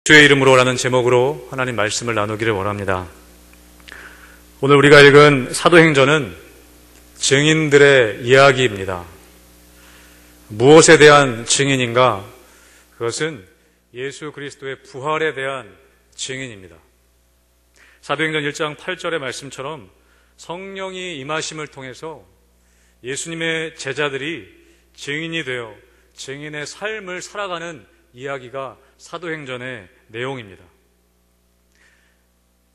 주의 이름으로라는 제목으로 하나님 말씀을 나누기를 원합니다. 오늘 우리가 읽은 사도행전은 증인들의 이야기입니다. 무엇에 대한 증인인가? 그것은 예수 그리스도의 부활에 대한 증인입니다. 사도행전 1장 8절의 말씀처럼 성령이 임하심을 통해서 예수님의 제자들이 증인이 되어 증인의 삶을 살아가는 이야기가 사도행전의 내용입니다.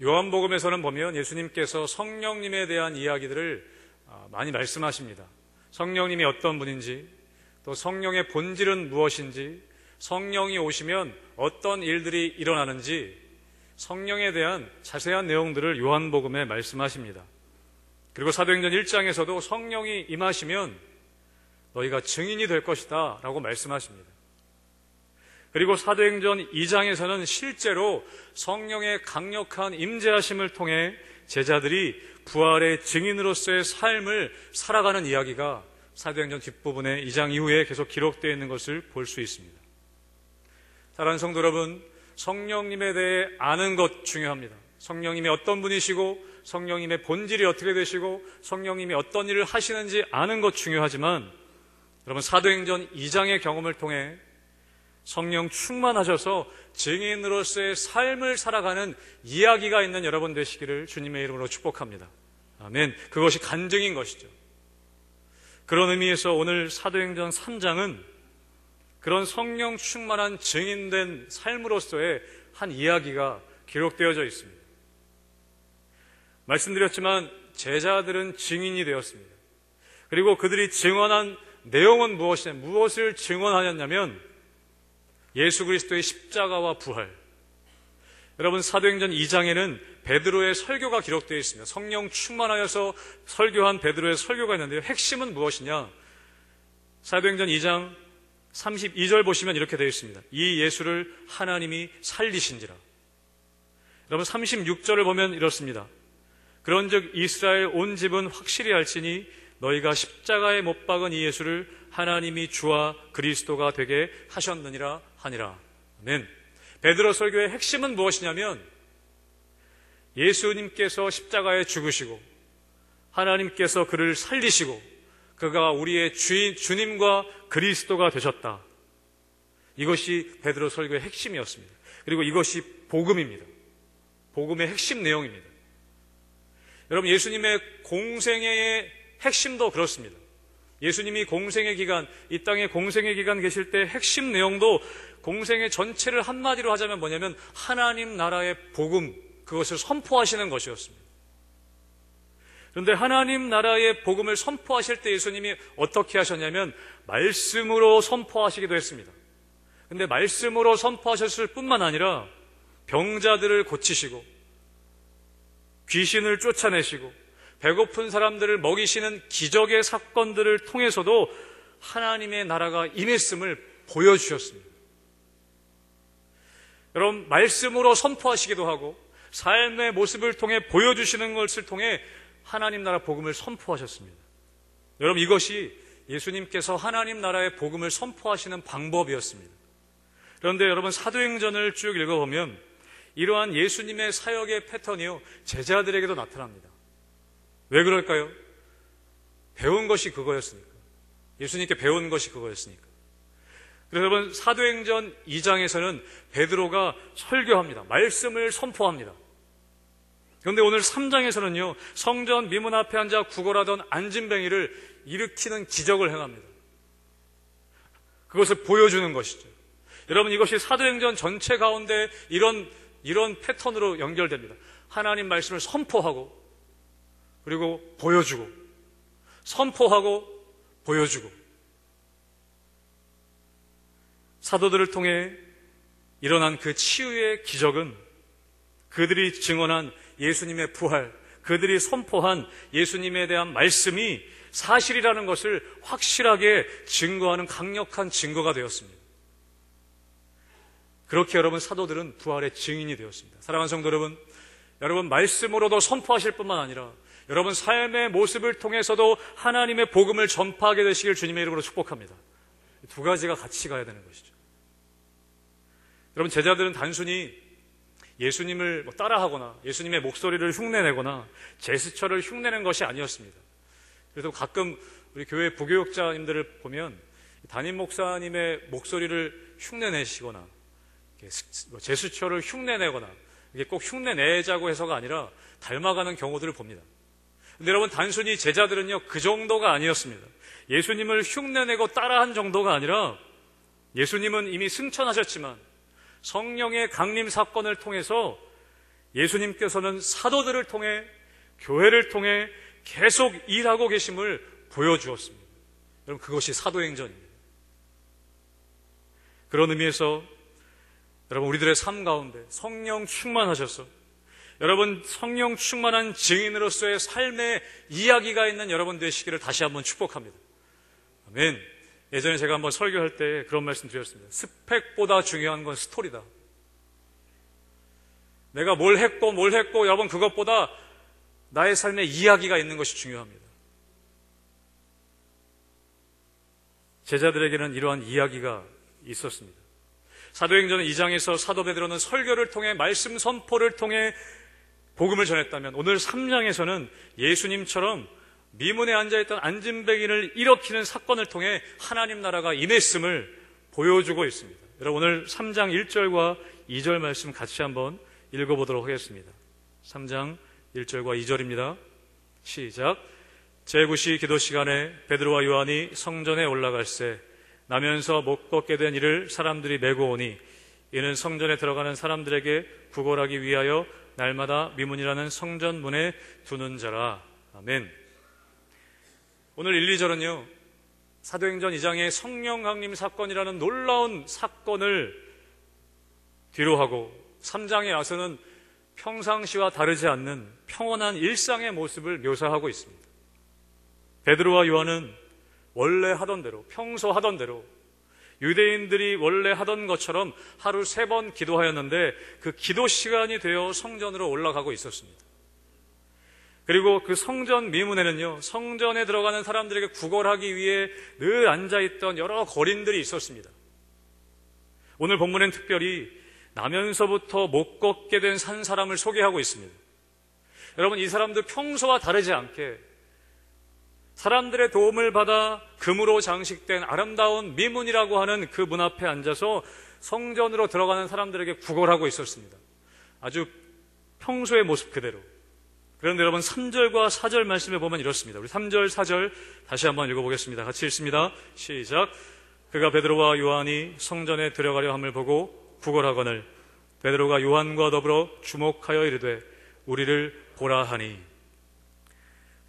요한복음에서는 보면 예수님께서 성령님에 대한 이야기들을 많이 말씀하십니다. 성령님이 어떤 분인지, 또 성령의 본질은 무엇인지, 성령이 오시면 어떤 일들이 일어나는지 성령에 대한 자세한 내용들을 요한복음에 말씀하십니다. 그리고 사도행전 1장에서도 성령이 임하시면 너희가 증인이 될 것이다 라고 말씀하십니다. 그리고 사도행전 2장에서는 실제로 성령의 강력한 임재하심을 통해 제자들이 부활의 증인으로서의 삶을 살아가는 이야기가 사도행전 뒷부분에 2장 이후에 계속 기록되어 있는 것을 볼 수 있습니다. 사랑하는 성도 여러분, 성령님에 대해 아는 것 중요합니다. 성령님이 어떤 분이시고 성령님의 본질이 어떻게 되시고 성령님이 어떤 일을 하시는지 아는 것 중요하지만 여러분, 사도행전 2장의 경험을 통해 성령 충만하셔서 증인으로서의 삶을 살아가는 이야기가 있는 여러분 되시기를 주님의 이름으로 축복합니다. 아멘. 그것이 간증인 것이죠. 그런 의미에서 오늘 사도행전 3장은 그런 성령 충만한 증인된 삶으로서의 한 이야기가 기록되어져 있습니다. 말씀드렸지만 제자들은 증인이 되었습니다. 그리고 그들이 증언한 내용은 무엇이냐, 무엇을 증언하였냐면 예수 그리스도의 십자가와 부활. 여러분, 사도행전 2장에는 베드로의 설교가 기록되어 있습니다. 성령 충만하여서 설교한 베드로의 설교가 있는데요. 핵심은 무엇이냐? 사도행전 2장 32절 보시면 이렇게 되어 있습니다. 이 예수를 하나님이 살리신지라. 여러분, 36절을 보면 이렇습니다. 그런즉 이스라엘 온 집은 확실히 알지니 너희가 십자가에 못 박은 이 예수를 하나님이 주와 그리스도가 되게 하셨느니라 하니라. 아멘. 베드로 설교의 핵심은 무엇이냐면 예수님께서 십자가에 죽으시고 하나님께서 그를 살리시고 그가 우리의 주님과 그리스도가 되셨다. 이것이 베드로 설교의 핵심이었습니다. 그리고 이것이 복음입니다. 복음의 핵심 내용입니다. 여러분, 예수님의 공생애의 핵심도 그렇습니다. 예수님이 공생의 기간, 이 땅에 공생의 기간 계실 때 핵심 내용도 공생의 전체를 한마디로 하자면 뭐냐면 하나님 나라의 복음, 그것을 선포하시는 것이었습니다. 그런데 하나님 나라의 복음을 선포하실 때 예수님이 어떻게 하셨냐면 말씀으로 선포하시기도 했습니다. 그런데 말씀으로 선포하셨을 뿐만 아니라 병자들을 고치시고 귀신을 쫓아내시고 배고픈 사람들을 먹이시는 기적의 사건들을 통해서도 하나님의 나라가 임했음을 보여주셨습니다. 여러분, 말씀으로 선포하시기도 하고 삶의 모습을 통해 보여주시는 것을 통해 하나님 나라 복음을 선포하셨습니다. 여러분, 이것이 예수님께서 하나님 나라의 복음을 선포하시는 방법이었습니다. 그런데 여러분, 사도행전을 쭉 읽어보면 이러한 예수님의 사역의 패턴이요 제자들에게도 나타납니다. 왜 그럴까요? 배운 것이 그거였으니까. 예수님께 배운 것이 그거였으니까. 그래서 여러분, 사도행전 2장에서는 베드로가 설교합니다. 말씀을 선포합니다. 그런데 오늘 3장에서는요 성전 미문 앞에 앉아 구걸하던 안진뱅이를 일으키는 기적을 행합니다. 그것을 보여주는 것이죠. 여러분, 이것이 사도행전 전체 가운데 이런 패턴으로 연결됩니다. 하나님 말씀을 선포하고 그리고 보여주고 선포하고 보여주고 사도들을 통해 일어난 그 치유의 기적은 그들이 증언한 예수님의 부활, 그들이 선포한 예수님에 대한 말씀이 사실이라는 것을 확실하게 증거하는 강력한 증거가 되었습니다. 그렇게 여러분, 사도들은 부활의 증인이 되었습니다. 사랑하는 성도 여러분, 말씀으로도 선포하실 뿐만 아니라 여러분 삶의 모습을 통해서도 하나님의 복음을 전파하게 되시길 주님의 이름으로 축복합니다. 두 가지가 같이 가야 되는 것이죠. 여러분, 제자들은 단순히 예수님을 따라하거나 예수님의 목소리를 흉내내거나 제스처를 흉내낸 것이 아니었습니다. 그래서 가끔 우리 교회 부교육자님들을 보면 담임 목사님의 목소리를 흉내내시거나 제스처를 흉내내거나 이게 꼭 흉내내자고 해서가 아니라 닮아가는 경우들을 봅니다. 근데 여러분, 단순히 제자들은요 그 정도가 아니었습니다. 예수님을 흉내내고 따라한 정도가 아니라 예수님은 이미 승천하셨지만 성령의 강림 사건을 통해서 예수님께서는 사도들을 통해 교회를 통해 계속 일하고 계심을 보여주었습니다. 여러분, 그것이 사도행전입니다. 그런 의미에서 여러분, 우리들의 삶 가운데 성령 충만하셔서 여러분 성령 충만한 증인으로서의 삶의 이야기가 있는 여러분 되시기를 다시 한번 축복합니다. 아멘. 예전에 제가 한번 설교할 때 그런 말씀 드렸습니다. 스펙보다 중요한 건 스토리다. 내가 뭘 했고 여러분, 그것보다 나의 삶의 이야기가 있는 것이 중요합니다. 제자들에게는 이러한 이야기가 있었습니다. 사도행전 2장에서 사도 베드로는 설교를 통해 말씀 선포를 통해 복음을 전했다면 오늘 3장에서는 예수님처럼 미문에 앉아있던 안진뱅이를 일으키는 사건을 통해 하나님 나라가 임했음을 보여주고 있습니다. 여러분, 오늘 3장 1절과 2절 말씀 같이 한번 읽어보도록 하겠습니다. 3장 1절과 2절입니다. 시작. 제9시 기도 시간에 베드로와 요한이 성전에 올라갈새 나면서 못 걷게 된 이를 사람들이 메고 오니 이는 성전에 들어가는 사람들에게 구걸하기 위하여 날마다 미문이라는 성전 문에 두는 자라. 아멘. 오늘 1, 2절은요 사도행전 2장의 성령 강림 사건이라는 놀라운 사건을 뒤로하고 3장에 와서는 평상시와 다르지 않는 평온한 일상의 모습을 묘사하고 있습니다. 베드로와 요한은 원래 하던 대로, 평소 하던 대로 유대인들이 원래 하던 것처럼 하루 3번 기도하였는데 그 기도 시간이 되어 성전으로 올라가고 있었습니다. 그리고 그 성전 미문에는요 성전에 들어가는 사람들에게 구걸하기 위해 늘 앉아있던 여러 거린들이 있었습니다. 오늘 본문엔 특별히 나면서부터 못 걷게 된 산 사람을 소개하고 있습니다. 여러분, 이 사람들 평소와 다르지 않게 사람들의 도움을 받아 금으로 장식된 아름다운 미문이라고 하는 그 문 앞에 앉아서 성전으로 들어가는 사람들에게 구걸하고 있었습니다. 아주 평소의 모습 그대로. 그런데 여러분, 3절과 4절 말씀에 보면 이렇습니다. 우리 3절, 4절 다시 한번 읽어보겠습니다. 같이 읽습니다. 시작. 그가 베드로와 요한이 성전에 들어가려 함을 보고 구걸하거늘 베드로가 요한과 더불어 주목하여 이르되 우리를 보라 하니.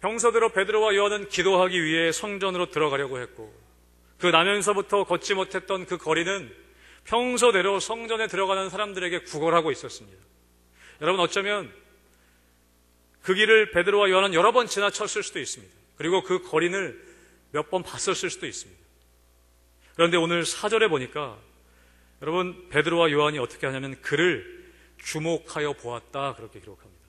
평소대로 베드로와 요한은 기도하기 위해 성전으로 들어가려고 했고 그 나면서부터 걷지 못했던 그 거리는 평소대로 성전에 들어가는 사람들에게 구걸하고 있었습니다. 여러분, 어쩌면 그 길을 베드로와 요한은 여러 번 지나쳤을 수도 있습니다. 그리고 그 거린을 몇 번 봤었을 수도 있습니다. 그런데 오늘 4절에 보니까 여러분, 베드로와 요한이 어떻게 하냐면 그를 주목하여 보았다, 그렇게 기록합니다.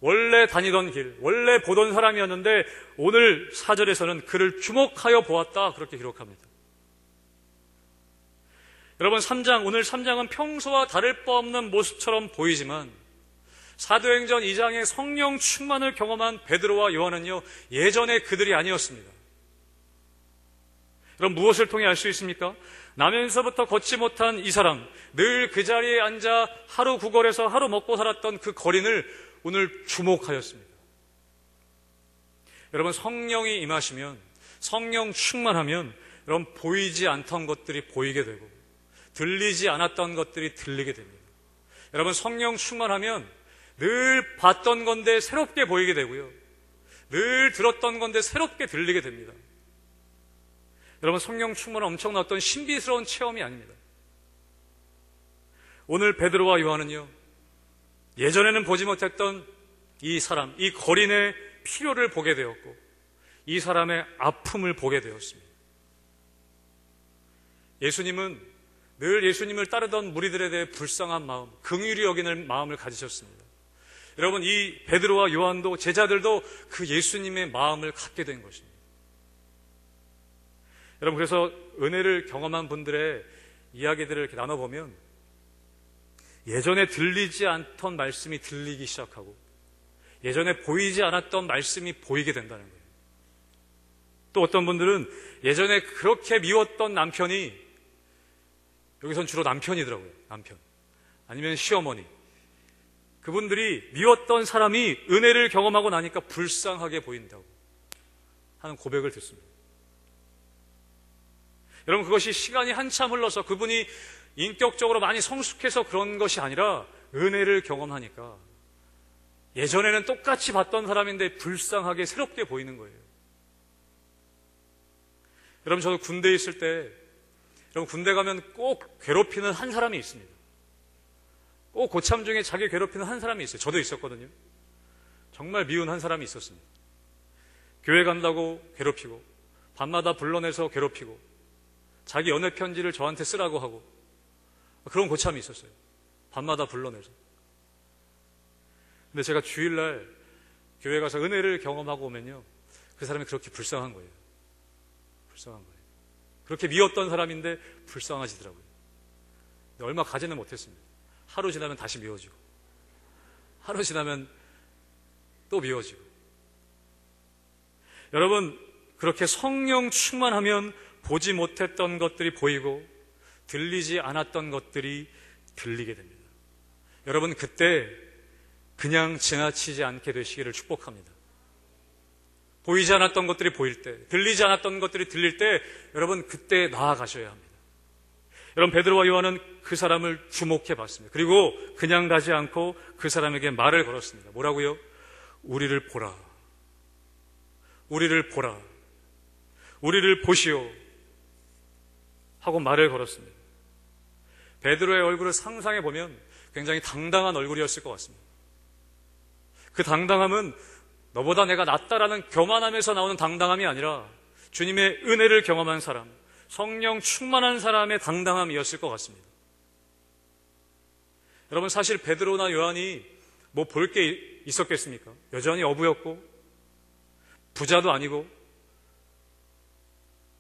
원래 다니던 길, 원래 보던 사람이었는데 오늘 4절에서는 그를 주목하여 보았다, 그렇게 기록합니다. 여러분, 오늘 3장은 평소와 다를 바 없는 모습처럼 보이지만 사도행전 2장의 성령 충만을 경험한 베드로와 요한은요 예전의 그들이 아니었습니다. 여러분, 무엇을 통해 알 수 있습니까? 나면서부터 걷지 못한 이 사람, 늘 그 자리에 앉아 하루 구걸해서 하루 먹고 살았던 그 거린을 오늘 주목하였습니다. 여러분, 성령이 임하시면, 성령 충만하면 여러분, 보이지 않던 것들이 보이게 되고 들리지 않았던 것들이 들리게 됩니다. 여러분, 성령 충만하면 늘 봤던 건데 새롭게 보이게 되고요, 늘 들었던 건데 새롭게 들리게 됩니다. 여러분, 성령 충만은 엄청난 어떤 신비스러운 체험이 아닙니다. 오늘 베드로와 요한은요 예전에는 보지 못했던 이 사람, 이 거린의 필요를 보게 되었고 이 사람의 아픔을 보게 되었습니다. 예수님은 늘 예수님을 따르던 무리들에 대해 불쌍한 마음, 긍휼히 여기는 마음을 가지셨습니다. 여러분, 이 베드로와 요한도 제자들도 그 예수님의 마음을 갖게 된 것입니다. 여러분, 그래서 은혜를 경험한 분들의 이야기들을 이렇게 나눠보면 예전에 들리지 않던 말씀이 들리기 시작하고 예전에 보이지 않았던 말씀이 보이게 된다는 거예요. 또 어떤 분들은 예전에 그렇게 미웠던 남편이, 여기선 주로 남편이더라고요. 남편. 아니면 시어머니. 그분들이 미웠던 사람이 은혜를 경험하고 나니까 불쌍하게 보인다고 하는 고백을 듣습니다. 여러분, 그것이 시간이 한참 흘러서 그분이 인격적으로 많이 성숙해서 그런 것이 아니라 은혜를 경험하니까 예전에는 똑같이 봤던 사람인데 불쌍하게 새롭게 보이는 거예요. 여러분, 저도 군대에 있을 때, 여러분, 군대 가면 꼭 괴롭히는 한 사람이 있습니다. 꼭 고참 중에 자기 괴롭히는 한 사람이 있어요. 저도 있었거든요. 정말 미운 한 사람이 있었습니다. 교회 간다고 괴롭히고, 밤마다 불러내서 괴롭히고, 자기 연애 편지를 저한테 쓰라고 하고, 그런 고참이 있었어요. 밤마다 불러내서. 근데 제가 주일날 교회 가서 은혜를 경험하고 오면요, 그 사람이 그렇게 불쌍한 거예요. 불쌍한 거예요. 그렇게 미웠던 사람인데 불쌍하시더라고요. 근데 얼마 가지는 못했습니다. 하루 지나면 다시 미워지고, 하루 지나면 또 미워지고. 여러분, 그렇게 성령 충만하면 보지 못했던 것들이 보이고 들리지 않았던 것들이 들리게 됩니다. 여러분, 그때 그냥 지나치지 않게 되시기를 축복합니다. 보이지 않았던 것들이 보일 때, 들리지 않았던 것들이 들릴 때, 여러분, 그때 나아가셔야 합니다. 여러분, 베드로와 요한은 그 사람을 주목해 봤습니다. 그리고 그냥 가지 않고 그 사람에게 말을 걸었습니다. 뭐라고요? 우리를 보라. 우리를 보라. 우리를 보시오. 하고 말을 걸었습니다. 베드로의 얼굴을 상상해 보면 굉장히 당당한 얼굴이었을 것 같습니다. 그 당당함은 너보다 내가 낫다라는 교만함에서 나오는 당당함이 아니라 주님의 은혜를 경험한 사람, 성령 충만한 사람의 당당함이었을 것 같습니다. 여러분, 사실 베드로나 요한이 뭐 볼 게 있었겠습니까? 여전히 어부였고 부자도 아니고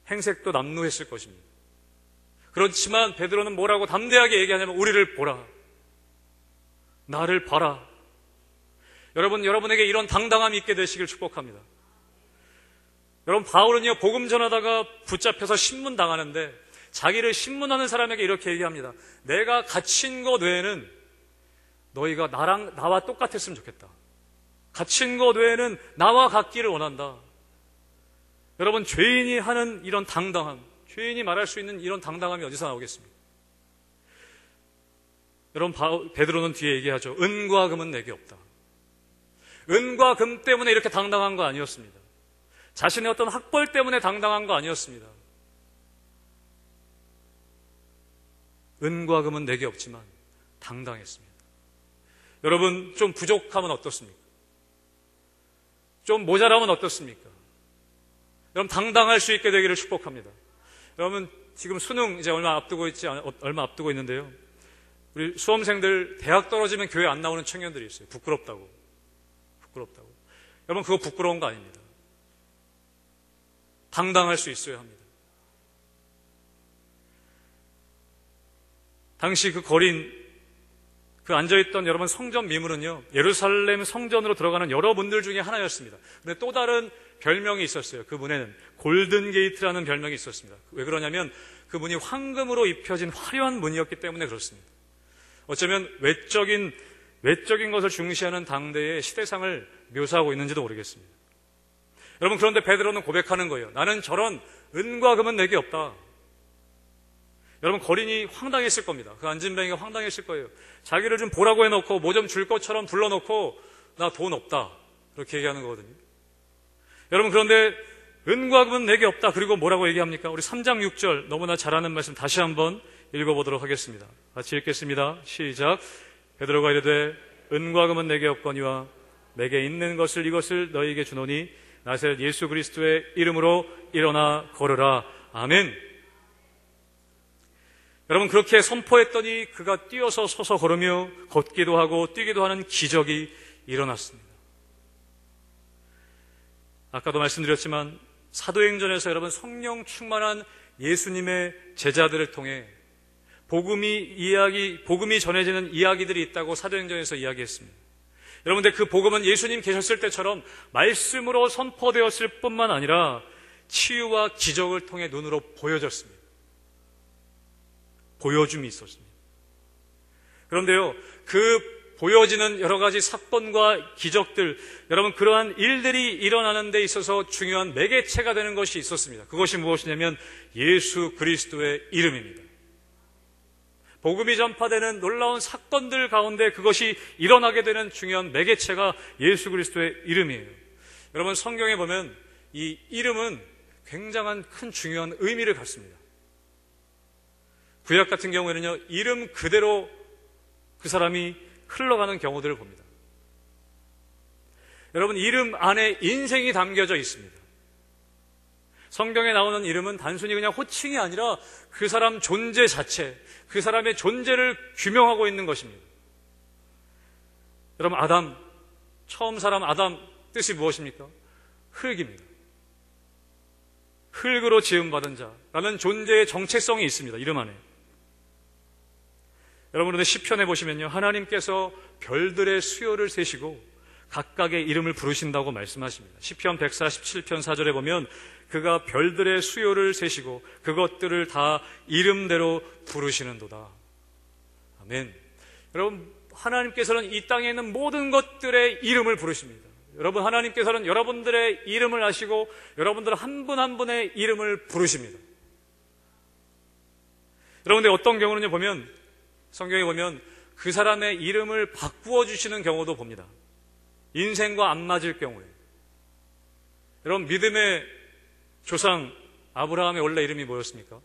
행색도 남루했을 것입니다. 그렇지만 베드로는 뭐라고 담대하게 얘기하냐면 우리를 보라. 나를 봐라. 여러분, 여러분에게 이런 당당함이 있게 되시길 축복합니다. 여러분, 바울은요, 복음 전하다가 붙잡혀서 신문당하는데 자기를 신문하는 사람에게 이렇게 얘기합니다. 내가 갇힌 것 외에는 너희가 나와 똑같았으면 좋겠다. 갇힌 것 외에는 나와 같기를 원한다. 여러분, 죄인이 하는 이런 당당함, 죄인이 말할 수 있는 이런 당당함이 어디서 나오겠습니까? 여러분, 베드로는 뒤에 얘기하죠. 은과 금은 내게 없다. 은과 금 때문에 이렇게 당당한 거 아니었습니다. 자신의 어떤 학벌 때문에 당당한 거 아니었습니다. 은과 금은 내게 없지만 당당했습니다. 여러분, 좀 부족하면 어떻습니까? 좀 모자라면 어떻습니까? 여러분, 당당할 수 있게 되기를 축복합니다. 여러분, 지금 수능 이제 얼마 앞두고 있는데요. 우리 수험생들 대학 떨어지면 교회 안 나오는 청년들이 있어요. 부끄럽다고. 여러분, 그거 부끄러운 거 아닙니다. 당당할 수 있어야 합니다. 당시 그 거린, 그 앉아있던 여러분 성전 미문은요, 예루살렘 성전으로 들어가는 여러분들 중에 하나였습니다. 근데 또 다른 별명이 있었어요. 그 문에는 골든 게이트라는 별명이 있었습니다. 왜 그러냐면 그 문이 황금으로 입혀진 화려한 문이었기 때문에 그렇습니다. 어쩌면 외적인 것을 중시하는 당대의 시대상을 묘사하고 있는지도 모르겠습니다. 여러분, 그런데 베드로는 고백하는 거예요. 나는 저런 은과 금은 내게 없다. 여러분, 거린이 황당했을 겁니다. 그 안진뱅이가 황당했을 거예요. 자기를 좀 보라고 해놓고 뭐 좀 줄 것처럼 불러놓고 나 돈 없다. 그렇게 얘기하는 거거든요. 여러분, 그런데 은과 금은 내게 없다. 그리고 뭐라고 얘기합니까? 우리 3장 6절 너무나 잘 아는 말씀 다시 한번 읽어보도록 하겠습니다. 같이 읽겠습니다. 시작. 베드로가 이르되 은과 금은 내게 없거니와 내게 있는 것을 이것을 너희에게 주노니 나사렛 예수 그리스도의 이름으로 일어나 걸으라. 아멘. 여러분, 그렇게 선포했더니 그가 뛰어서 서서 걸으며 걷기도 하고 뛰기도 하는 기적이 일어났습니다. 아까도 복음이 전해지는 이야기들이 있다고 사도행전에서 이야기했습니다. 여러분들 그 복음은 예수님 계셨을 때처럼 말씀으로 선포되었을 뿐만 아니라 치유와 기적을 통해 눈으로 보여졌습니다. 보여줌이 있었습니다. 그런데요, 그 보여지는 여러 가지 사건과 기적들, 여러분 그러한 일들이 일어나는 데 있어서 중요한 매개체가 되는 것이 있었습니다. 그것이 무엇이냐면 예수 그리스도의 이름입니다. 복음이 전파되는 놀라운 사건들 가운데 그것이 일어나게 되는 중요한 매개체가 예수 그리스도의 이름이에요. 여러분 성경에 보면 이 이름은 굉장한 큰 중요한 의미를 갖습니다. 구약 같은 경우에는요, 이름 그대로 그 사람이 흘러가는 경우들을 봅니다. 여러분 이름 안에 인생이 담겨져 있습니다. 성경에 나오는 이름은 단순히 그냥 호칭이 아니라 그 사람 존재 자체, 그 사람의 존재를 규명하고 있는 것입니다. 여러분 아담, 처음 사람 아담 뜻이 무엇입니까? 흙입니다. 흙으로 지음받은 자라는 존재의 정체성이 있습니다. 이름 안에. 여러분들 시편에 보시면요, 하나님께서 별들의 수요를 세시고 각각의 이름을 부르신다고 말씀하십니다. 시편 147편 4절에 보면 그가 별들의 수요를 세시고 그것들을 다 이름대로 부르시는도다. 아멘. 여러분 하나님께서는 이 땅에 있는 모든 것들의 이름을 부르십니다. 여러분 하나님께서는 여러분들의 이름을 아시고 여러분들 한 분 한 분의 이름을 부르십니다. 여러분들 어떤 경우는요, 보면 성경에 보면 그 사람의 이름을 바꾸어 주시는 경우도 봅니다. 인생과 안 맞을 경우에. 여러분 믿음의 조상 아브라함의 원래 이름이 뭐였습니까?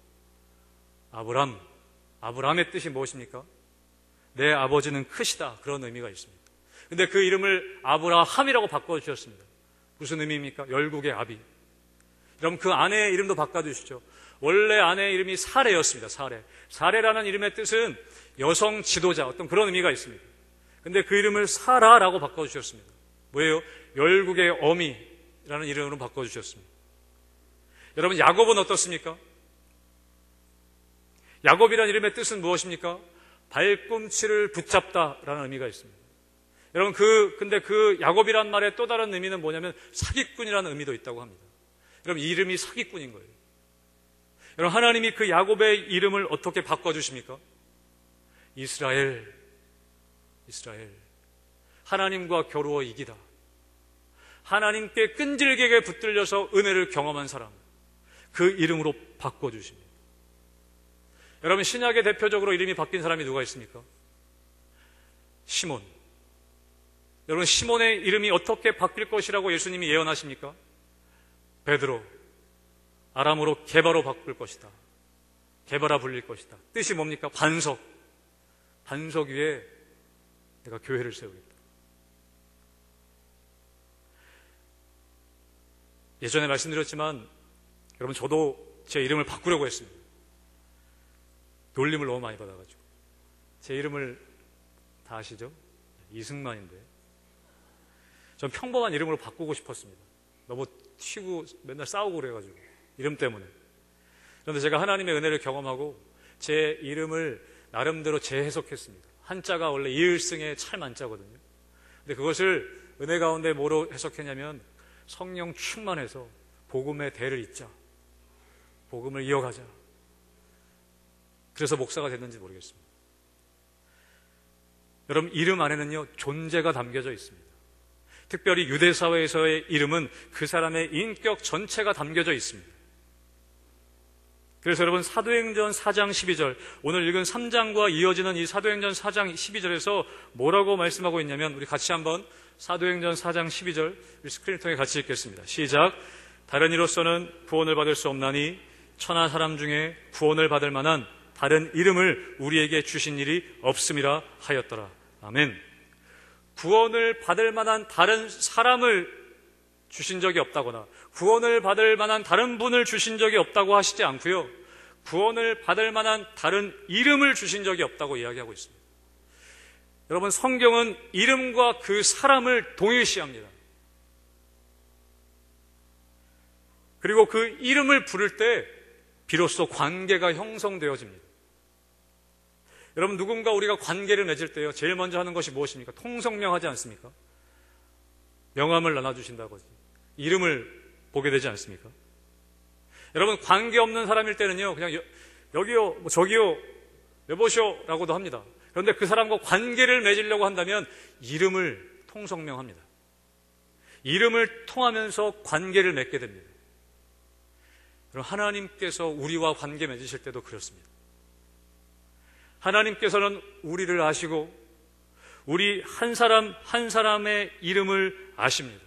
아브람. 아브람의 뜻이 무엇입니까? 내 아버지는 크시다. 그런 의미가 있습니다. 근데 그 이름을 아브라함이라고 바꿔주셨습니다. 무슨 의미입니까? 열국의 아비. 여러분 그 아내의 이름도 바꿔주시죠. 원래 아내의 이름이 사레였습니다. 사레. 사레라는 이름의 뜻은 여성 지도자, 어떤 그런 의미가 있습니다. 근데 그 이름을 사라라고 바꿔주셨습니다. 뭐예요? 열국의 어미라는 이름으로 바꿔주셨습니다. 여러분 야곱은 어떻습니까? 야곱이라는 이름의 뜻은 무엇입니까? 발꿈치를 붙잡다라는 의미가 있습니다. 여러분 근데 그 야곱이란 말의 또 다른 의미는 뭐냐면 사기꾼이라는 의미도 있다고 합니다. 여러분 이름이 사기꾼인 거예요. 여러분 하나님이 그 야곱의 이름을 어떻게 바꿔주십니까? 이스라엘. 하나님과 겨루어 이기다. 하나님께 끈질기게 붙들려서 은혜를 경험한 사람, 그 이름으로 바꿔주십니다. 여러분 신약의 대표적으로 이름이 바뀐 사람이 누가 있습니까? 시몬. 여러분 시몬의 이름이 어떻게 바뀔 것이라고 예수님이 예언하십니까? 베드로. 아람어로 게바로 바꿀 것이다. 게바라 불릴 것이다. 뜻이 뭡니까? 반석. 반석 위에 내가 교회를 세우겠다. 예전에 말씀드렸지만 여러분 저도 제 이름을 바꾸려고 했습니다. 놀림을 너무 많이 받아가지고. 제 이름을 다 아시죠? 이승만인데 전 평범한 이름으로 바꾸고 싶었습니다. 너무 튀고 맨날 싸우고 그래가지고 이름 때문에. 그런데 제가 하나님의 은혜를 경험하고 제 이름을 나름대로 재해석했습니다. 한자가 원래 이을승의 찰만자거든요. 근데 그것을 은혜 가운데 뭐로 해석했냐면 성령 충만해서 복음의 대를 잇자, 복음을 이어가자. 그래서 목사가 됐는지 모르겠습니다. 여러분 이름 안에는요 존재가 담겨져 있습니다. 특별히 유대 사회에서의 이름은 그 사람의 인격 전체가 담겨져 있습니다. 그래서 여러분 사도행전 4장 12절, 오늘 읽은 3장과 이어지는 이 사도행전 4장 12절에서 뭐라고 말씀하고 있냐면 우리 같이 한번 사도행전 4장 12절 스크린을 통해 같이 읽겠습니다. 시작. 다른 이로서는 구원을 받을 수 없나니 천하 사람 중에 구원을 받을 만한 다른 이름을 우리에게 주신 일이 없음이라 하였더라. 아멘. 구원을 받을 만한 다른 사람을 주신 적이 없다거나 구원을 받을 만한 다른 분을 주신 적이 없다고 하시지 않고요. 구원을 받을 만한 다른 이름을 주신 적이 없다고 이야기하고 있습니다. 여러분 성경은 이름과 그 사람을 동일시합니다. 그리고 그 이름을 부를 때 비로소 관계가 형성되어집니다. 여러분, 누군가 우리가 관계를 맺을 때요, 제일 먼저 하는 것이 무엇입니까? 통성명하지 않습니까? 명함을 나눠주신다거지, 이름을 보게 되지 않습니까? 여러분, 관계없는 사람일 때는요, 그냥 여기요, 뭐 저기요, 여보시오 라고도 합니다. 그런데 그 사람과 관계를 맺으려고 한다면 이름을 통성명합니다. 이름을 통하면서 관계를 맺게 됩니다. 여러분, 하나님께서 우리와 관계 맺으실 때도 그렇습니다. 하나님께서는 우리를 아시고 우리 한 사람 한 사람의 이름을 아십니다.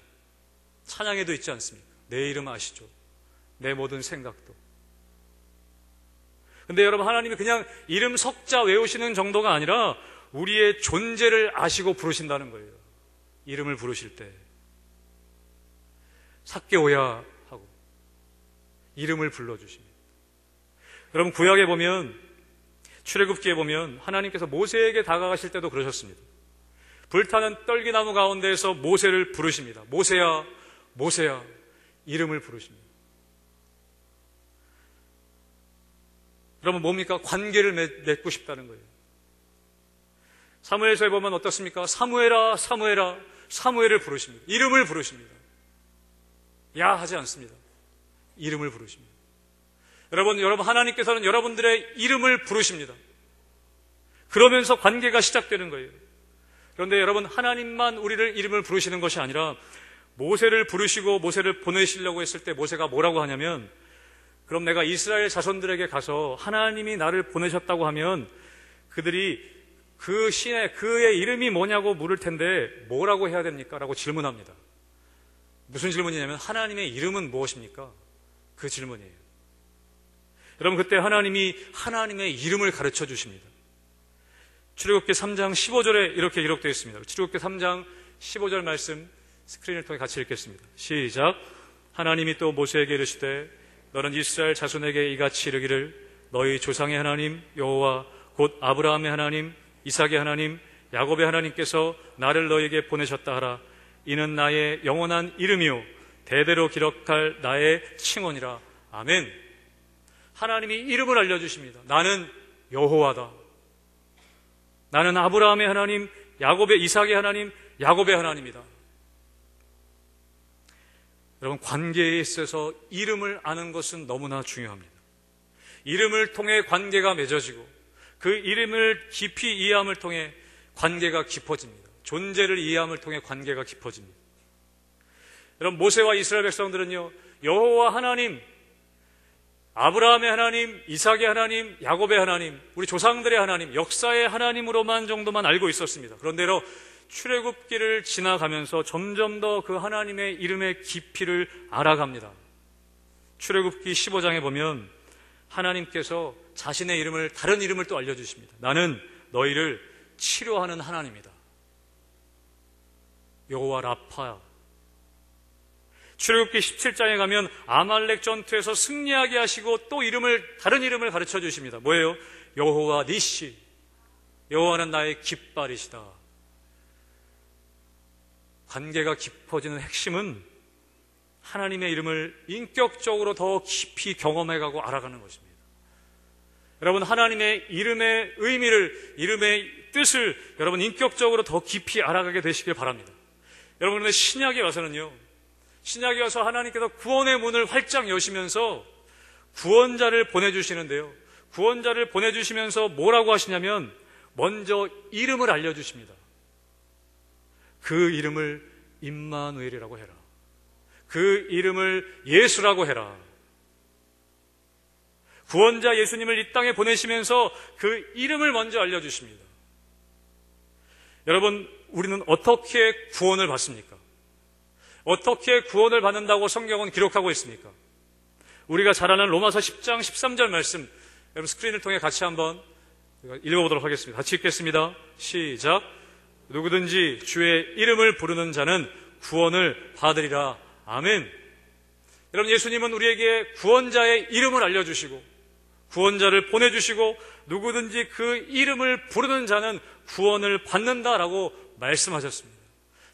찬양에도 있지 않습니까? 내 이름 아시죠? 내 모든 생각도. 근데 여러분, 하나님이 그냥 이름 석자 외우시는 정도가 아니라 우리의 존재를 아시고 부르신다는 거예요. 이름을 부르실 때 삭개오야 하고 이름을 불러주십니다. 여러분, 구약에 보면, 출애굽기에 보면 하나님께서 모세에게 다가가실 때도 그러셨습니다. 불타는 떨기나무 가운데에서 모세를 부르십니다. 모세야, 모세야, 이름을 부르십니다. 여러분, 뭡니까? 관계를 맺고 싶다는 거예요. 사무엘서에 보면 어떻습니까? 사무엘아, 사무엘아, 사무엘을 부르십니다. 이름을 부르십니다. 야 하지 않습니다. 이름을 부르십니다. 여러분, 하나님께서는 여러분들의 이름을 부르십니다. 그러면서 관계가 시작되는 거예요. 그런데 여러분, 하나님만 우리를 이름을 부르시는 것이 아니라 모세를 부르시고 모세를 보내시려고 했을 때 모세가 뭐라고 하냐면, 그럼 내가 이스라엘 자손들에게 가서 하나님이 나를 보내셨다고 하면 그들이 그 신의, 그의 이름이 뭐냐고 물을 텐데 뭐라고 해야 됩니까? 라고 질문합니다. 무슨 질문이냐면, 하나님의 이름은 무엇입니까? 그 질문이에요. 여러분, 그때 하나님이 하나님의 이름을 가르쳐 주십니다. 출애굽기 3장 15절에 이렇게 기록되어 있습니다. 출애굽기 3장 15절 말씀 스크린을 통해 같이 읽겠습니다. 시작. 하나님이 또 모세에게 이르시되 너는 이스라엘 자손에게 이같이 이르기를 너희 조상의 하나님 여호와 곧 아브라함의 하나님 이삭의 하나님 야곱의 하나님께서 나를 너희에게 보내셨다 하라. 이는 나의 영원한 이름이요 대대로 기록할 나의 칭언이라. 아멘. 하나님이 이름을 알려주십니다. 나는 여호와다. 나는 아브라함의 하나님, 야곱의, 이삭의 하나님, 야곱의 하나님이다. 여러분, 관계에 있어서 이름을 아는 것은 너무나 중요합니다. 이름을 통해 관계가 맺어지고 그 이름을 깊이 이해함을 통해 관계가 깊어집니다. 존재를 이해함을 통해 관계가 깊어집니다. 여러분, 모세와 이스라엘 백성들은요, 여호와 하나님, 아브라함의 하나님, 이삭의 하나님, 야곱의 하나님, 우리 조상들의 하나님, 역사의 하나님으로만 정도만 알고 있었습니다. 그런데로 출애굽기를 지나가면서 점점 더 그 하나님의 이름의 깊이를 알아갑니다. 출애굽기 15장에 보면 하나님께서 자신의 이름을, 다른 이름을 또 알려주십니다. 나는 너희를 치료하는 하나님이다. 여호와 라파야. 출애굽기 17장에 가면 아말렉 전투에서 승리하게 하시고 또 다른 이름을 가르쳐 주십니다. 뭐예요? 여호와 니시. 여호와는 나의 깃발이시다. 관계가 깊어지는 핵심은 하나님의 이름을 인격적으로 더 깊이 경험해가고 알아가는 것입니다. 여러분, 하나님의 이름의 의미를, 이름의 뜻을 여러분 인격적으로 더 깊이 알아가게 되시길 바랍니다. 여러분, 그런데 신약에 와서는요, 신약에 와서 하나님께서 구원의 문을 활짝 여시면서 구원자를 보내주시는데요, 구원자를 보내주시면서 뭐라고 하시냐면 먼저 이름을 알려주십니다. 그 이름을 임마누엘이라고 해라. 그 이름을 예수라고 해라. 구원자 예수님을 이 땅에 보내시면서 그 이름을 먼저 알려주십니다. 여러분, 우리는 어떻게 구원을 받습니까? 어떻게 구원을 받는다고 성경은 기록하고 있습니까? 우리가 잘 아는 로마서 10장 13절 말씀, 여러분 스크린을 통해 같이 한번 읽어보도록 하겠습니다. 같이 읽겠습니다. 시작. 누구든지 주의 이름을 부르는 자는 구원을 받으리라. 아멘. 여러분, 예수님은 우리에게 구원자의 이름을 알려주시고 구원자를 보내주시고 누구든지 그 이름을 부르는 자는 구원을 받는다라고 말씀하셨습니다.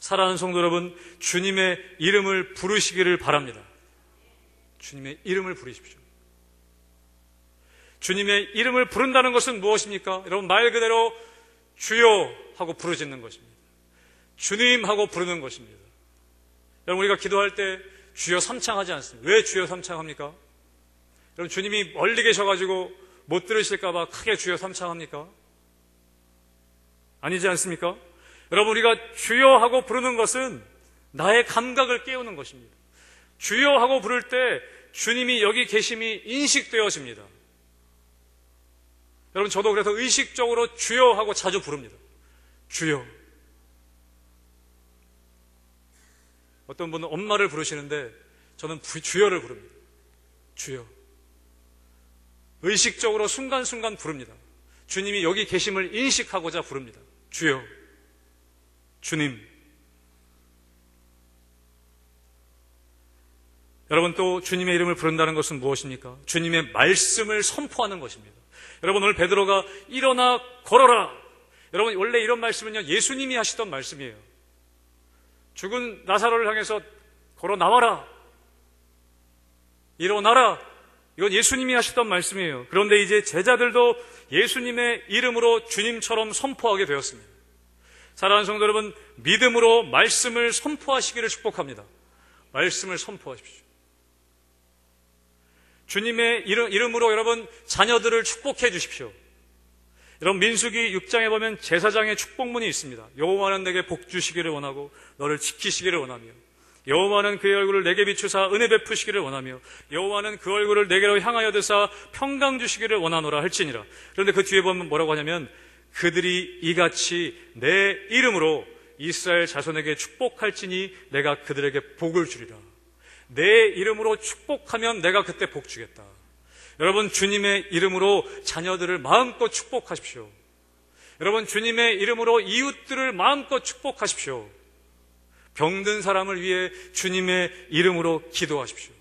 사랑하는 성도 여러분, 주님의 이름을 부르시기를 바랍니다. 주님의 이름을 부르십시오. 주님의 이름을 부른다는 것은 무엇입니까? 여러분, 말 그대로 주여 하고 부르짖는 것입니다. 주님 하고 부르는 것입니다. 여러분, 우리가 기도할 때 주여 삼창하지 않습니다. 왜 주여 삼창합니까? 여러분, 주님이 멀리 계셔가지고 못 들으실까봐 크게 주여 삼창합니까? 아니지 않습니까? 여러분, 우리가 주여 하고 부르는 것은 나의 감각을 깨우는 것입니다. 주여 하고 부를 때 주님이 여기 계심이 인식되어집니다. 여러분, 저도 그래서 의식적으로 주여 하고 자주 부릅니다. 주여. 어떤 분은 엄마를 부르시는데 저는 주여를 부릅니다. 주여. 의식적으로 순간순간 부릅니다. 주님이 여기 계심을 인식하고자 부릅니다. 주여. 주님. 여러분, 또 주님의 이름을 부른다는 것은 무엇입니까? 주님의 말씀을 선포하는 것입니다. 여러분, 오늘 베드로가 일어나 걸어라. 여러분, 원래 이런 말씀은요, 예수님이 하시던 말씀이에요. 죽은 나사로를 향해서 걸어 나와라. 일어나라. 이건 예수님이 하시던 말씀이에요. 그런데 이제 제자들도 예수님의 이름으로 주님처럼 선포하게 되었습니다. 사랑하는 성도 여러분, 믿음으로 말씀을 선포하시기를 축복합니다. 말씀을 선포하십시오. 주님의 이름으로 여러분 자녀들을 축복해 주십시오. 여러분, 민수기 6장에 보면 제사장의 축복문이 있습니다. 여호와는 내게 복 주시기를 원하고 너를 지키시기를 원하며, 여호와는 그의 얼굴을 내게 비추사 은혜 베푸시기를 원하며, 여호와는 그 얼굴을 내게로 향하여 드사 평강 주시기를 원하노라 할지니라. 그런데 그 뒤에 보면 뭐라고 하냐면, 그들이 이같이 내 이름으로 이스라엘 자손에게 축복할지니 내가 그들에게 복을 주리라. 내 이름으로 축복하면 내가 그때 복 주겠다. 여러분, 주님의 이름으로 자녀들을 마음껏 축복하십시오. 여러분, 주님의 이름으로 이웃들을 마음껏 축복하십시오. 병든 사람을 위해 주님의 이름으로 기도하십시오.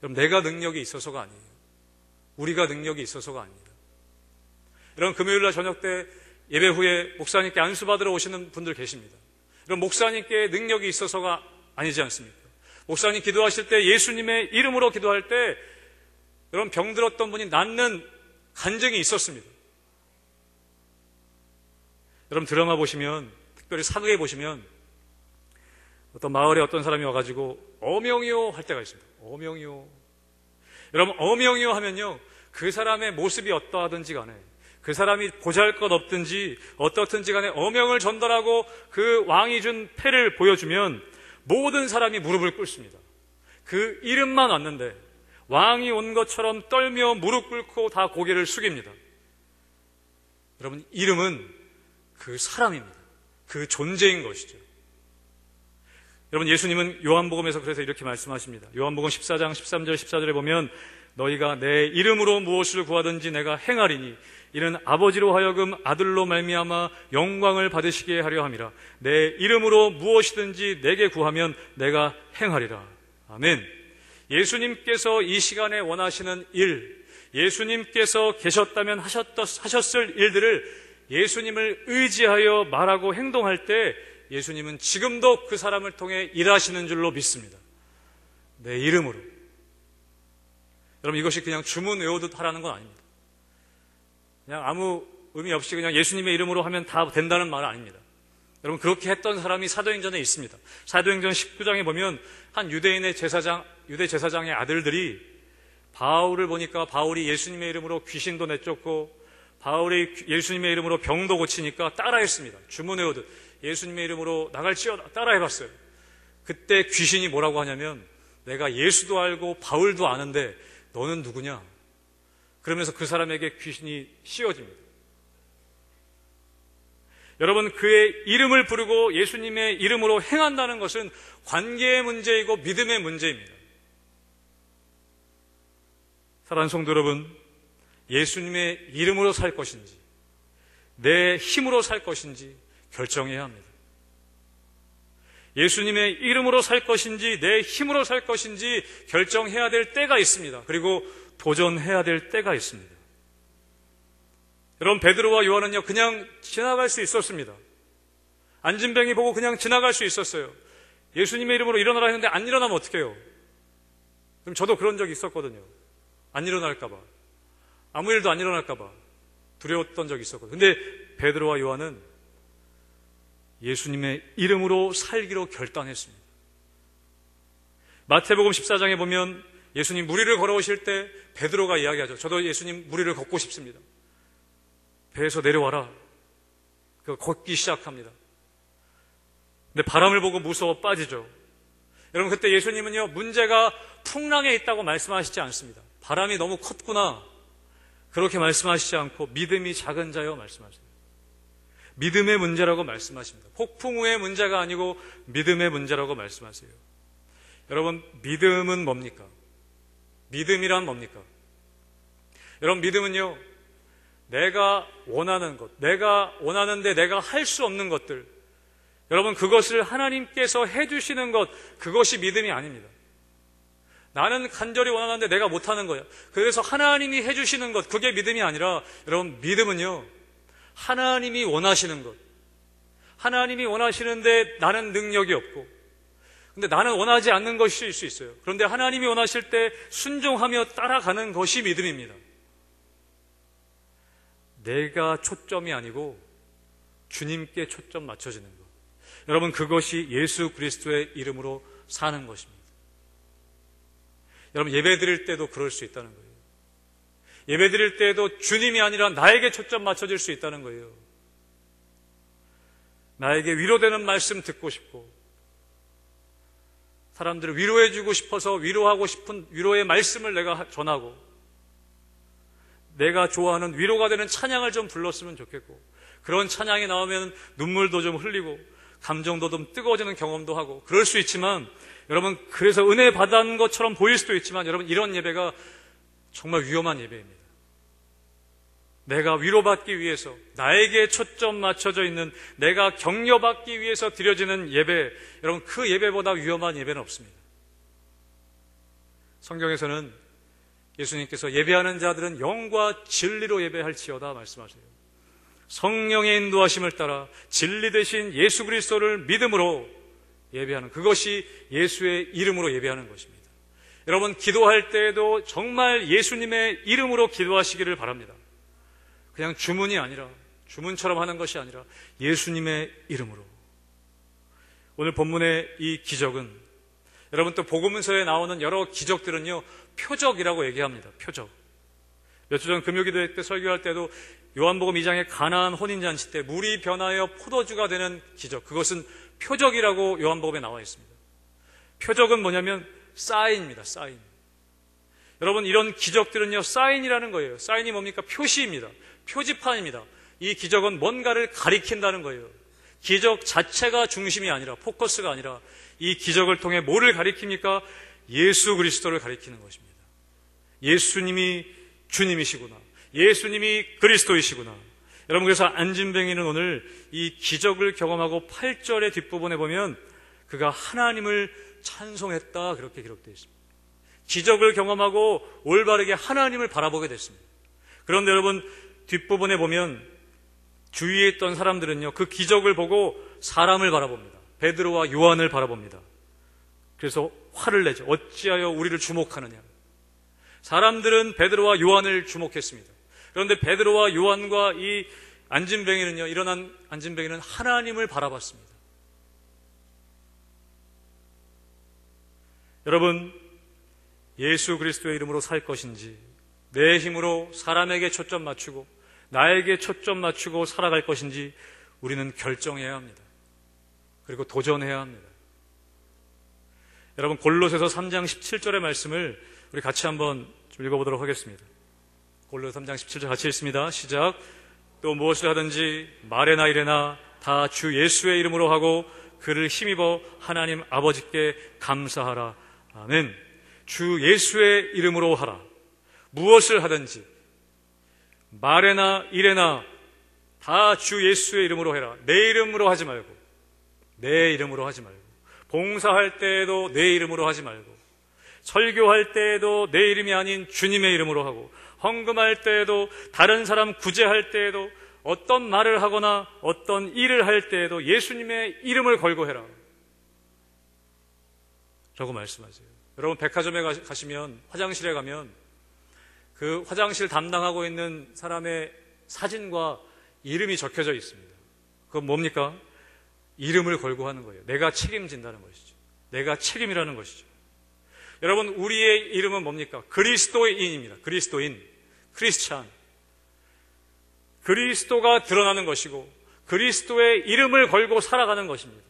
여러분, 내가 능력이 있어서가 아니에요. 우리가 능력이 있어서가 아닙니다. 여러분, 금요일날 저녁 때 예배 후에 목사님께 안수받으러 오시는 분들 계십니다. 여러분, 목사님께 능력이 있어서가 아니지 않습니까? 목사님 기도하실 때 예수님의 이름으로 기도할 때 여러분, 병들었던 분이 낫는 간증이 있었습니다. 여러분, 드라마 보시면, 특별히 사극에 보시면 어떤 마을에 어떤 사람이 와가지고 어명이요 할 때가 있습니다. 어명이요. 여러분, 어명이요 하면요, 그 사람의 모습이 어떠하든지 간에, 그 사람이 보잘것없든지 어떻든지 간에 어명을 전달하고 그 왕이 준 패를 보여주면 모든 사람이 무릎을 꿇습니다. 그 이름만 왔는데 왕이 온 것처럼 떨며 무릎 꿇고 다 고개를 숙입니다. 여러분, 이름은 그 사람입니다. 그 존재인 것이죠. 여러분, 예수님은 요한복음에서 그래서 이렇게 말씀하십니다. 요한복음 14장 13절 14절에 보면, 너희가 내 이름으로 무엇을 구하든지 내가 행하리니 이는 아버지로 하여금 아들로 말미암아 영광을 받으시게 하려 함이라. 내 이름으로 무엇이든지 내게 구하면 내가 행하리라. 아멘. 예수님께서 이 시간에 원하시는 일, 예수님께서 계셨다면 하셨을 일들을 예수님을 의지하여 말하고 행동할 때 예수님은 지금도 그 사람을 통해 일하시는 줄로 믿습니다. 내 이름으로. 여러분, 이것이 그냥 주문 외우듯 하라는 건 아닙니다. 그냥 아무 의미 없이 그냥 예수님의 이름으로 하면 다 된다는 말은 아닙니다. 여러분, 그렇게 했던 사람이 사도행전에 있습니다. 사도행전 19장에 보면 한 유대 제사장의 아들들이 바울을 보니까 바울이 예수님의 이름으로 귀신도 내쫓고 바울이 예수님의 이름으로 병도 고치니까 따라했습니다. 주문 외우듯 예수님의 이름으로 나갈지어다 따라해봤어요. 그때 귀신이 뭐라고 하냐면, 내가 예수도 알고 바울도 아는데 너는 누구냐? 그러면서 그 사람에게 귀신이 씌워집니다. 여러분, 그의 이름을 부르고 예수님의 이름으로 행한다는 것은 관계의 문제이고 믿음의 문제입니다. 사랑하는 성도 여러분, 예수님의 이름으로 살 것인지 내 힘으로 살 것인지 결정해야 합니다. 예수님의 이름으로 살 것인지 내 힘으로 살 것인지 결정해야 될 때가 있습니다. 그리고 도전해야 될 때가 있습니다. 여러분, 베드로와 요한은요, 그냥 지나갈 수 있었습니다. 안진뱅이 보고 그냥 지나갈 수 있었어요. 예수님의 이름으로 일어나라 했는데 안 일어나면 어떡해요? 그럼 저도 그런 적이 있었거든요. 안 일어날까봐, 아무 일도 안 일어날까봐 두려웠던 적이 있었거든요. 근데 베드로와 요한은 예수님의 이름으로 살기로 결단했습니다. 마태복음 14장에 보면 예수님 무리를 걸어오실 때 베드로가 이야기하죠. 저도 예수님 무리를 걷고 싶습니다. 배에서 내려와라. 걷기 시작합니다. 근데 바람을 보고 무서워 빠지죠. 여러분, 그때 예수님은요, 문제가 풍랑에 있다고 말씀하시지 않습니다. 바람이 너무 컸구나, 그렇게 말씀하시지 않고 믿음이 작은 자여 말씀하세요. 믿음의 문제라고 말씀하십니다. 폭풍 후의 문제가 아니고 믿음의 문제라고 말씀하세요. 여러분, 믿음은 뭡니까? 믿음이란 뭡니까? 여러분, 믿음은요, 내가 원하는 것, 내가 원하는데 내가 할 수 없는 것들, 여러분, 그것을 하나님께서 해주시는 것, 그것이 믿음이 아닙니다. 나는 간절히 원하는데 내가 못하는 거야. 그래서 하나님이 해주시는 것, 그게 믿음이 아니라, 여러분, 믿음은요, 하나님이 원하시는 것, 하나님이 원하시는데 나는 능력이 없고, 근데 나는 원하지 않는 것일 수 있어요. 그런데 하나님이 원하실 때 순종하며 따라가는 것이 믿음입니다. 내가 초점이 아니고 주님께 초점 맞춰지는 것, 여러분, 그것이 예수 그리스도의 이름으로 사는 것입니다. 여러분, 예배 드릴 때도 그럴 수 있다는 거예요. 예배 드릴 때도 주님이 아니라 나에게 초점 맞춰질 수 있다는 거예요. 나에게 위로되는 말씀 듣고 싶고, 사람들을 위로해주고 싶어서 위로하고 싶은 위로의 말씀을 내가 전하고, 내가 좋아하는 위로가 되는 찬양을 좀 불렀으면 좋겠고, 그런 찬양이 나오면 눈물도 좀 흘리고 감정도 좀 뜨거워지는 경험도 하고 그럴 수 있지만, 여러분, 그래서 은혜 받은 것처럼 보일 수도 있지만, 여러분, 이런 예배가 정말 위험한 예배입니다. 내가 위로받기 위해서, 나에게 초점 맞춰져 있는, 내가 격려받기 위해서 드려지는 예배, 여러분, 그 예배보다 위험한 예배는 없습니다. 성경에서는 예수님께서 예배하는 자들은 영과 진리로 예배할지어다 말씀하세요. 성령의 인도하심을 따라 진리 되신 예수 그리스도를 믿음으로 예배하는, 그것이 예수의 이름으로 예배하는 것입니다. 여러분, 기도할 때에도 정말 예수님의 이름으로 기도하시기를 바랍니다. 그냥 주문이 아니라, 주문처럼 하는 것이 아니라 예수님의 이름으로. 오늘 본문의 이 기적은, 여러분, 또 복음서에 나오는 여러 기적들은요, 표적이라고 얘기합니다. 표적. 몇 주 전 금요기도 때 설교할 때도 요한복음 2장의 가나안 혼인잔치 때 물이 변하여 포도주가 되는 기적, 그것은 표적이라고 요한복음에 나와 있습니다. 표적은 뭐냐면 사인입니다. 사인. 여러분, 이런 기적들은요, 사인이라는 거예요. 사인이 뭡니까? 표시입니다. 표지판입니다. 이 기적은 뭔가를 가리킨다는 거예요. 기적 자체가 중심이 아니라, 포커스가 아니라, 이 기적을 통해 뭐를 가리킵니까? 예수 그리스도를 가리키는 것입니다. 예수님이 주님이시구나, 예수님이 그리스도이시구나. 여러분, 그래서 안진뱅이는 오늘 이 기적을 경험하고 8절의 뒷부분에 보면 그가 하나님을 찬송했다, 그렇게 기록되어 있습니다. 기적을 경험하고 올바르게 하나님을 바라보게 됐습니다. 그런데 여러분, 뒷부분에 보면 주위에 있던 사람들은요, 그 기적을 보고 사람을 바라봅니다. 베드로와 요한을 바라봅니다. 그래서 화를 내죠. 어찌하여 우리를 주목하느냐. 사람들은 베드로와 요한을 주목했습니다. 그런데 베드로와 요한과 이 안진뱅이는요, 일어난 안진뱅이는 하나님을 바라봤습니다. 여러분, 예수 그리스도의 이름으로 살 것인지, 내 힘으로 사람에게 초점 맞추고 나에게 초점 맞추고 살아갈 것인지 우리는 결정해야 합니다. 그리고 도전해야 합니다. 여러분, 골로새서 3장 17절의 말씀을 우리 같이 한번 좀 읽어보도록 하겠습니다. 골로새 3장 17절 같이 읽습니다. 시작. 또 무엇을 하든지 말에나 이래나 다 주 예수의 이름으로 하고 그를 힘입어 하나님 아버지께 감사하라. 아멘. 주 예수의 이름으로 하라. 무엇을 하든지 말에나 이래나 다 주 예수의 이름으로 해라. 내 이름으로 하지 말고, 내 이름으로 하지 말고, 봉사할 때에도 내 이름으로 하지 말고, 설교할 때에도 내 이름이 아닌 주님의 이름으로 하고, 헌금할 때에도, 다른 사람 구제할 때에도, 어떤 말을 하거나 어떤 일을 할 때에도 예수님의 이름을 걸고 해라 라고 말씀하세요. 여러분, 백화점에 가시면, 화장실에 가면 그 화장실 담당하고 있는 사람의 사진과 이름이 적혀져 있습니다. 그건 뭡니까? 이름을 걸고 하는 거예요. 내가 책임진다는 것이죠. 내가 책임이라는 것이죠. 여러분, 우리의 이름은 뭡니까? 그리스도인입니다. 그리스도인, 크리스찬. 그리스도가 드러나는 것이고 그리스도의 이름을 걸고 살아가는 것입니다.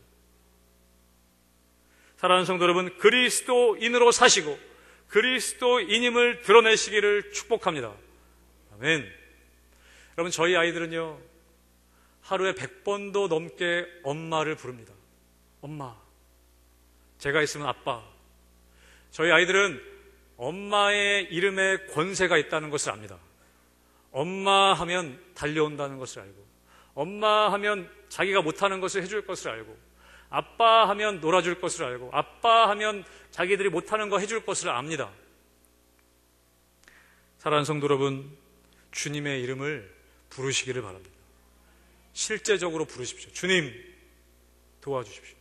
사랑하는 성도 여러분, 그리스도인으로 사시고 그리스도인임을 드러내시기를 축복합니다. 아멘. 여러분, 저희 아이들은요, 하루에 100번도 넘게 엄마를 부릅니다. 엄마. 제가 있으면 아빠. 저희 아이들은 엄마의 이름에 권세가 있다는 것을 압니다. 엄마 하면 달려온다는 것을 알고, 엄마 하면 자기가 못하는 것을 해줄 것을 알고, 아빠 하면 놀아줄 것을 알고, 아빠 하면 자기들이 못하는 거 해줄 것을 압니다. 사랑하는 성도 여러분, 주님의 이름을 부르시기를 바랍니다. 실제적으로 부르십시오. 주님, 도와주십시오.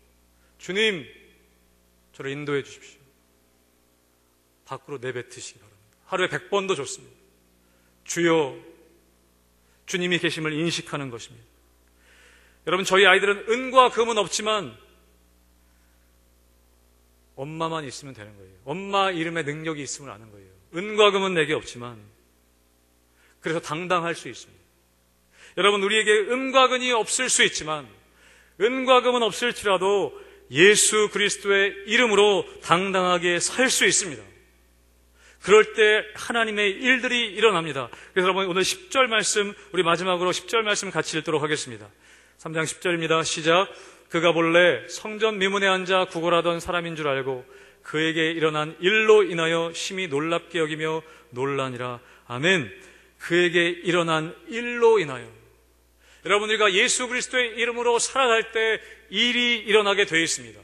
주님, 저를 인도해 주십시오. 밖으로 내뱉으시기 바랍니다. 하루에 100번도 좋습니다. 주여, 주님이 계심을 인식하는 것입니다. 여러분, 저희 아이들은 은과 금은 없지만 엄마만 있으면 되는 거예요. 엄마 이름에 능력이 있음을 아는 거예요. 은과 금은 내게 없지만 그래서 당당할 수 있습니다. 여러분, 우리에게 은과 금이 없을 수 있지만 은과 금은 없을지라도 예수 그리스도의 이름으로 당당하게 살 수 있습니다. 그럴 때 하나님의 일들이 일어납니다. 그래서 여러분, 오늘 10절 말씀, 우리 마지막으로 10절 말씀 같이 읽도록 하겠습니다. 3장 10절입니다. 시작. 그가 본래 성전 미문에 앉아 구걸하던 사람인 줄 알고 그에게 일어난 일로 인하여 심히 놀랍게 여기며 놀라니라. 아멘. 그에게 일어난 일로 인하여. 여러분, 우리가 예수 그리스도의 이름으로 살아갈 때 일이 일어나게 되어 있습니다.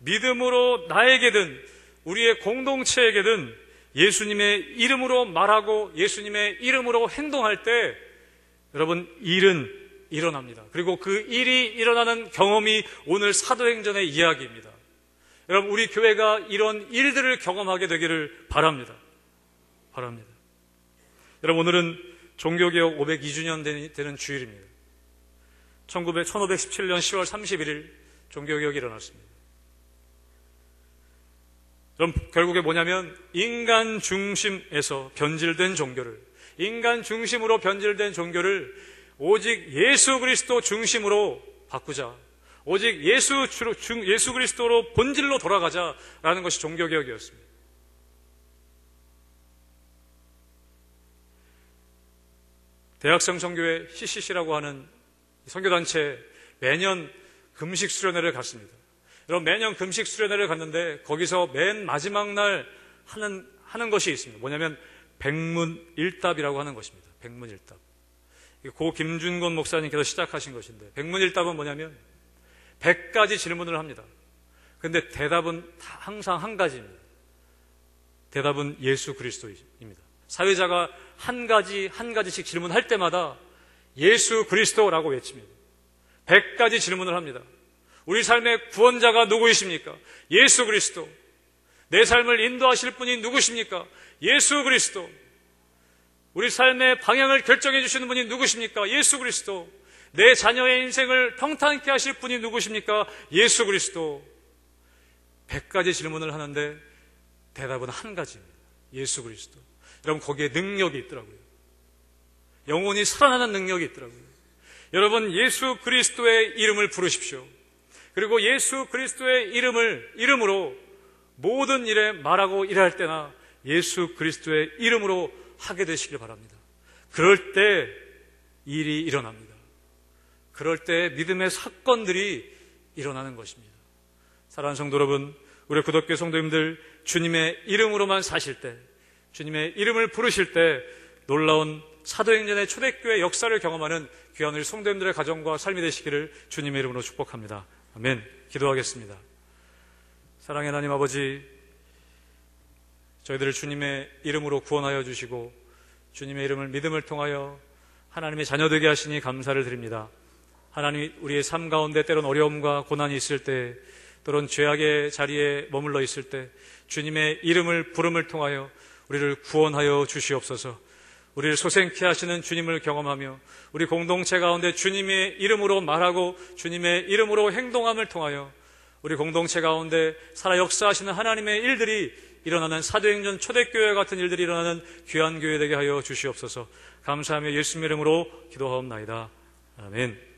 믿음으로 나에게든 우리의 공동체에게든 예수님의 이름으로 말하고 예수님의 이름으로 행동할 때 여러분, 일은 일어납니다. 그리고 그 일이 일어나는 경험이 오늘 사도행전의 이야기입니다. 여러분, 우리 교회가 이런 일들을 경험하게 되기를 바랍니다. 바랍니다. 여러분, 오늘은 종교개혁 502주년 되는 주일입니다. 1517년 10월 31일 종교개혁이 일어났습니다. 그럼 결국에 뭐냐면 인간 중심에서 변질된 종교를, 인간 중심으로 변질된 종교를 오직 예수 그리스도 중심으로 바꾸자. 오직 예수 그리스도로 본질로 돌아가자라는 것이 종교개혁이었습니다. 대학생 선교회 CCC라고 하는 선교단체 매년 금식 수련회를 갔습니다. 여러분, 매년 금식 수련회를 갔는데 거기서 맨 마지막 날 하는 것이 있습니다. 뭐냐면 백문일답이라고 하는 것입니다. 백문일답. 고 김준곤 목사님께서 시작하신 것인데, 백문일답은 뭐냐면 100가지 질문을 합니다. 근데 대답은 항상 한 가지입니다. 대답은 예수 그리스도입니다. 사회자가 한 가지씩 질문할 때마다 예수 그리스도라고 외칩니다. 100가지 질문을 합니다. 우리 삶의 구원자가 누구이십니까? 예수 그리스도. 내 삶을 인도하실 분이 누구십니까? 예수 그리스도. 우리 삶의 방향을 결정해 주시는 분이 누구십니까? 예수 그리스도. 내 자녀의 인생을 평탄케 하실 분이 누구십니까? 예수 그리스도. 100가지 질문을 하는데 대답은 한 가지입니다. 예수 그리스도. 여러분, 거기에 능력이 있더라고요. 영혼이 살아나는 능력이 있더라고요. 여러분, 예수 그리스도의 이름을 부르십시오. 그리고 예수 그리스도의 이름으로 모든 일에 말하고 일할 때나 예수 그리스도의 이름으로 하게 되시길 바랍니다. 그럴 때 일이 일어납니다. 그럴 때 믿음의 사건들이 일어나는 것입니다. 사랑하는 성도 여러분, 우리 구독교 성도님들, 주님의 이름으로만 사실 때, 주님의 이름을 부르실 때 놀라운 사도행전의 초대교회 역사를 경험하는 귀한 우리 성도님들의 가정과 삶이 되시기를 주님의 이름으로 축복합니다. 아멘. 기도하겠습니다. 사랑의 하나님 아버지, 저희들을 주님의 이름으로 구원하여 주시고 주님의 이름을 믿음을 통하여 하나님의 자녀 되게 하시니 감사를 드립니다. 하나님, 우리의 삶 가운데 때론 어려움과 고난이 있을 때, 때론 죄악의 자리에 머물러 있을 때 주님의 이름을 부름을 통하여 우리를 구원하여 주시옵소서. 우리를 소생케 하시는 주님을 경험하며 우리 공동체 가운데 주님의 이름으로 말하고 주님의 이름으로 행동함을 통하여 우리 공동체 가운데 살아 역사하시는 하나님의 일들이 일어나는 사도행전 초대교회 같은 일들이 일어나는 귀한 교회 되게 하여 주시옵소서. 감사하며 예수님 이름으로 기도하옵나이다. 아멘.